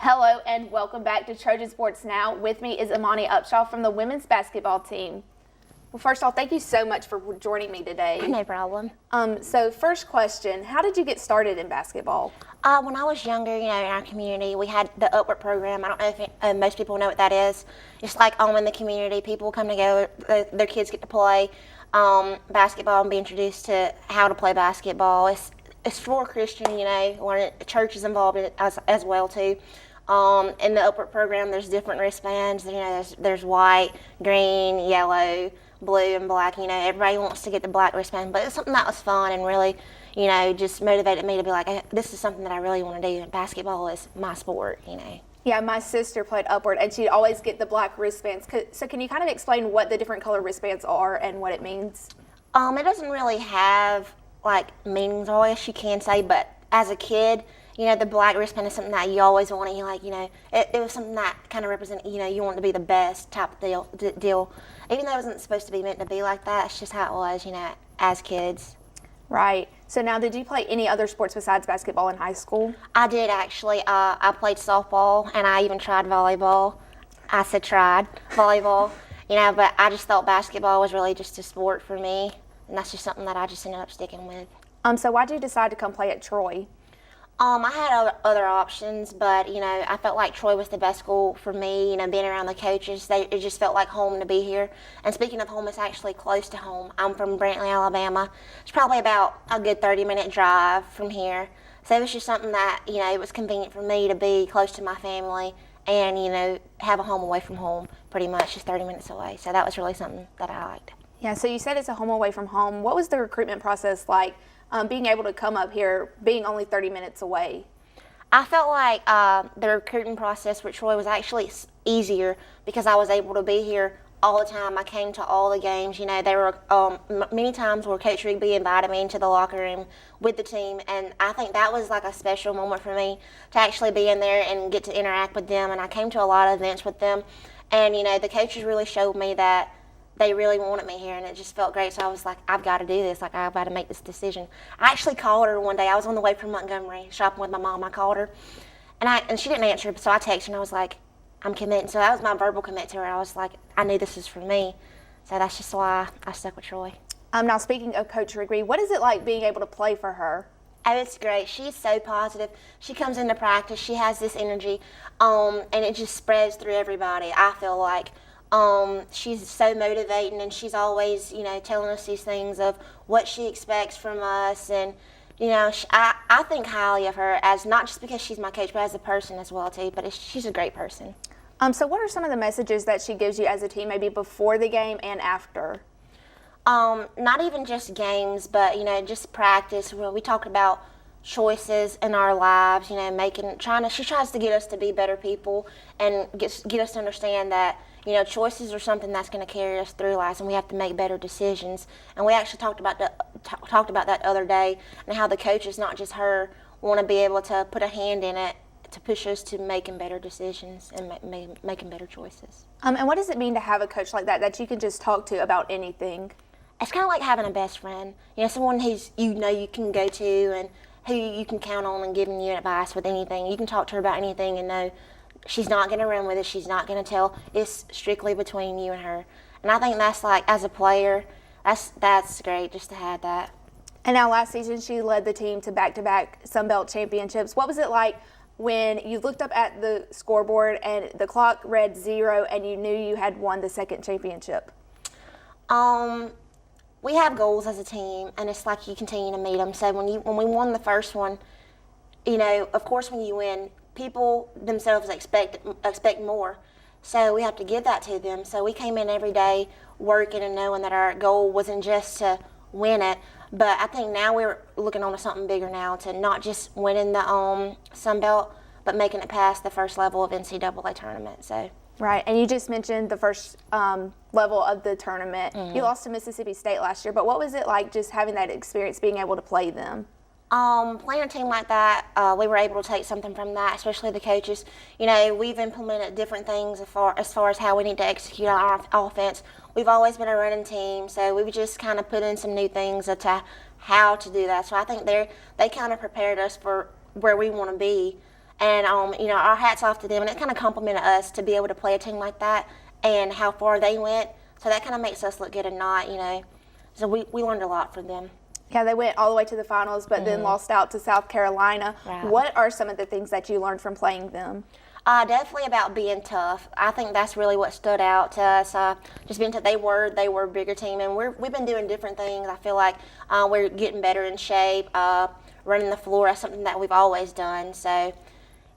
Hello and welcome back to Trojan Sports Now. With me is Amahni Upshaw from the women's basketball team. Well, first off, thank you so much for joining me today. No problem. So first question, how did you get started in basketball? When I was younger, in our community, we had the Upward program. I don't know if most people know what that is. It's like in the community, people come together, their kids get to play basketball and be introduced to how to play basketball. It's for Christian, where the church is involved in it as well too. In the Upward program, there's different wristbands. There's white, green, yellow, blue, and black. Everybody wants to get the black wristband, but it's something that was fun and really, just motivated me to be like, this is something that I really want to do. And basketball is my sport, Yeah, my sister played Upward, and she'd always get the black wristbands. So can you kind of explain what the different color wristbands are and what it means? It doesn't really have meanings, I guess you can say, but as a kid, the black wristband is something that you always wanted. It was something that kind of represented, you wanted to be the best type of deal. Even though it wasn't supposed to be meant to be like that, it's just how it was, as kids. Right. So now, did you play any other sports besides basketball in high school? I did actually. I played softball and I even tried volleyball. I said tried volleyball, but I just thought basketball was really just a sport for me, and that's just something that I just ended up sticking with. So why did you decide to come play at Troy? I had other options, but I felt like Troy was the best school for me. Being around the coaches, it just felt like home to be here. And speaking of home, it's actually close to home. I'm from Brantley, Alabama. It's probably about a good 30-minute drive from here. So it was just something that it was convenient for me to be close to my family and have a home away from home, pretty much just 30 minutes away. So that was really something that I liked. Yeah. So you said it's a home away from home. What was the recruitment process like? Being able to come up here, being only 30 minutes away? I felt like the recruiting process with Troy was actually easier because I was able to be here all the time. I came to all the games. There were many times where Coach Wnba invited me into the locker room with the team, and I think that was like a special moment for me to actually be in there and get to interact with them. And I came to a lot of events with them, and the coaches really showed me that they really wanted me here, and it just felt great. So I was like, I've got to do this. I've got to make this decision. I actually called her one day. I was on the way from Montgomery shopping with my mom. I called her, and she didn't answer. So I texted her, and I was like, I'm committing. So that was my verbal commit to her. I was like, I knew this was for me. So that's just why I stuck with Troy. Now, speaking of Coach Wnba, what is it like being able to play for her? Oh, it's great. She's so positive. She comes into practice. She has this energy, and it just spreads through everybody, I feel like. She's so motivating, and she's always, telling us these things of what she expects from us, and, I think highly of her as not just because she's my coach, but as a person as well, too, but she's a great person. So what are some of the messages that she gives you as a team, maybe before the game and after? Not even just games, but, just practice. We talk about choices in our lives, she tries to get us to be better people and get us to understand that, choices are something that's going to carry us through life, and we have to make better decisions. And we actually talked about that other day, and how the coaches, not just her, want to be able to put a hand in it to push us to making better decisions and making better choices. And what does it mean to have a coach like that you can just talk to about anything? It's kind of like having a best friend, someone who's you can go to and who you can count on and giving you advice with anything. You can talk to her about anything and know she's not going to run with it. She's not going to tell. It's strictly between you and her. And I think that's as a player, that's great just to have that. And now last season she led the team to back-to-back Sun Belt championships. What was it like when you looked up at the scoreboard and the clock read 0 and you knew you had won the second championship? We have goals as a team, and it's like you continue to meet them. So when we won the first one, of course when you win, people themselves expect more. So we have to give that to them. So we came in every day working and knowing that our goal wasn't just to win it, but I think now we're looking on to something bigger now, to not just winning the Sun Belt, but making it past the first level of NCAA tournament. So. Right, and you just mentioned the first level of the tournament. Mm-hmm. You lost to Mississippi State last year, but what was it like just having that experience, being able to play them? Playing a team like that, we were able to take something from that, especially the coaches. We've implemented different things as far as how we need to execute our offense. We've always been a running team, so we've just kind of put in some new things to how to do that. So I think they kind of prepared us for where we want to be. And our hats off to them, and it kind of complimented us to be able to play a team like that and how far they went. So that kind of makes us look good and not, So we learned a lot from them. Yeah, they went all the way to the finals, but then lost out to South Carolina. Right. What are some of the things that you learned from playing them? Definitely about being tough. I think that's really what stood out to us. Just being tough. They were a bigger team, and we've been doing different things. I feel like we're getting better in shape. Running the floor is something that we've always done. So,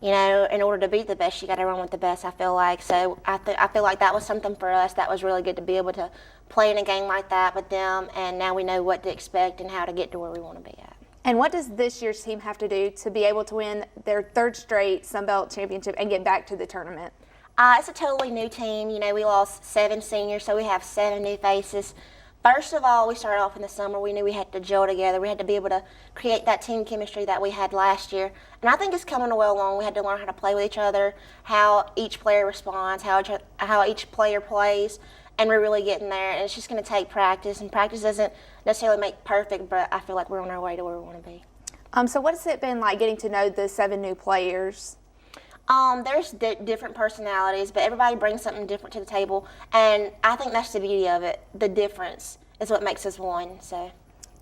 in order to beat the best, you got to run with the best. I feel like so. I feel like that was something for us that was really good to be able to play in a game like that with them, and now we know what to expect and how to get to where we want to be at. And what does this year's team have to do to be able to win their third straight Sun Belt championship and get back to the tournament? It's a totally new team. We lost 7 seniors, so we have 7 new faces. First of all, we started off in the summer. We knew we had to gel together. We had to be able to create that team chemistry that we had last year. And I think it's coming well along. We had to learn how to play with each other, how each player responds, how each player plays. And we're really getting there, and it's just going to take practice, and practice doesn't necessarily make perfect, but I feel like we're on our way to where we want to be. So what has it been like getting to know the 7 new players? There's different personalities, but everybody brings something different to the table, and I think that's the beauty of it. The difference is what makes us one. So.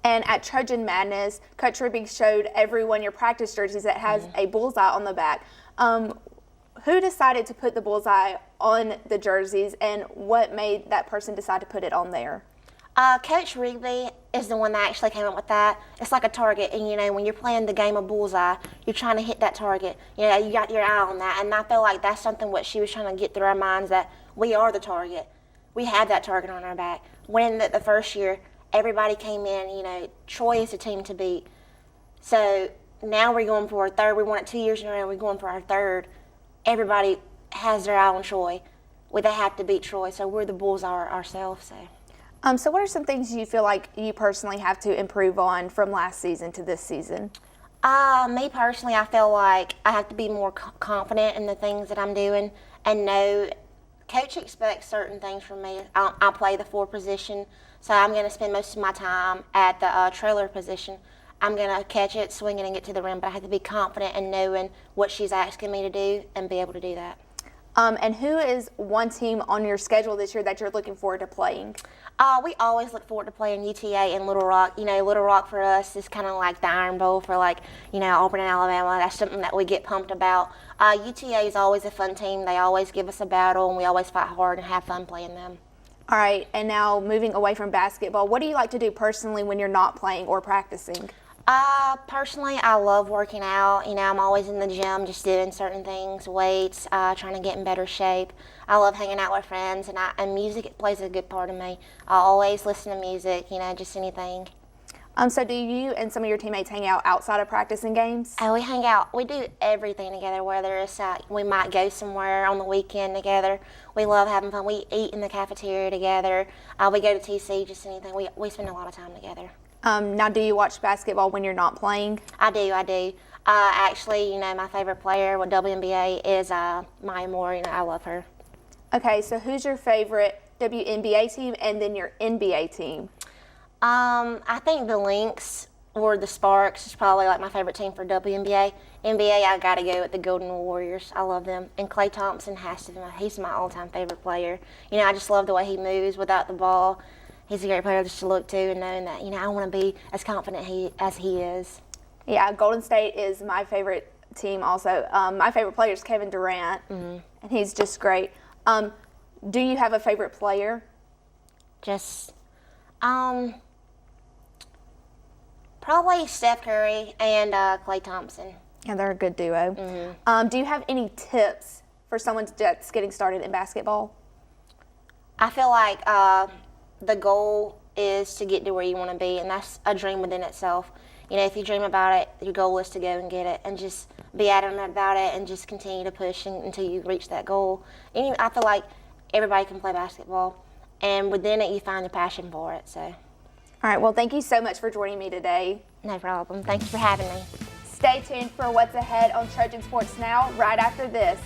And at Trojan Madness, Coach Ribby showed everyone your practice jerseys that has a bullseye on the back. Who decided to put the bullseye on the jerseys, and what made that person decide to put it on there? Coach Rigby is the one that actually came up with that. It's like a target, and when you're playing the game of bullseye, you're trying to hit that target. You got your eye on that, and I feel like that's something what she was trying to get through our minds, that we are the target. We have that target on our back. When the first year, everybody came in, Troy is the team to beat. So now we're going for our third. We won it 2 years in a row. We're going for our third. Everybody has their eye on Troy. They have to beat Troy, so we're the bullseye ourselves. So what are some things you feel like you personally have to improve on from last season to this season? Me personally, I feel like I have to be more confident in the things that I'm doing and know Coach expects certain things from me. I play the 4 position, so I'm going to spend most of my time at the trailer position. I'm going to catch it, swing it, and get to the rim, but I have to be confident in knowing what she's asking me to do and be able to do that. And who is one team on your schedule this year that you're looking forward to playing? We always look forward to playing UTA and Little Rock. Little Rock for us is kind of like the Iron Bowl for Auburn and Alabama. That's something that we get pumped about. UTA is always a fun team. They always give us a battle, and we always fight hard and have fun playing them. All right, and now moving away from basketball, what do you like to do personally when you're not playing or practicing? Personally, I love working out. I'm always in the gym just doing certain things, weights, trying to get in better shape. I love hanging out with friends, and music plays a good part of me. I always listen to music, just anything. So do you and some of your teammates hang out outside of practice and games? We hang out. We do everything together, whether it's we might go somewhere on the weekend together. We love having fun. We eat in the cafeteria together. We go to TC, just anything. We spend a lot of time together. Now, do you watch basketball when you're not playing? I do. Actually, my favorite player with Wnba is Maya Moore. I love her. Okay, so who's your favorite WNBA team and then your NBA team? I think the Lynx or the Sparks is probably like my favorite team for WNBA. NBA, I got to go with the Golden Warriors. I love them. And Klay Thompson has to be he's my all-time favorite player. I just love the way he moves without the ball. He's a great player just to look to, and knowing that, I want to be as confident as he is. Yeah, Golden State is my favorite team also. My favorite player is Kevin Durant, and he's just great. Do you have a favorite player? Just, probably Steph Curry and Klay Thompson. Yeah, they're a good duo. Do you have any tips for someone that's getting started in basketball? I feel like the goal is to get to where you want to be, and that's a dream within itself. If you dream about it, your goal is to go and get it, and just be adamant about it, and just continue to push until you reach that goal. And I feel like everybody can play basketball, and within it, you find a passion for it. So. All right. Well, thank you so much for joining me today. No problem. Thank you for having me. Stay tuned for what's ahead on Trojan Sports Now right after this.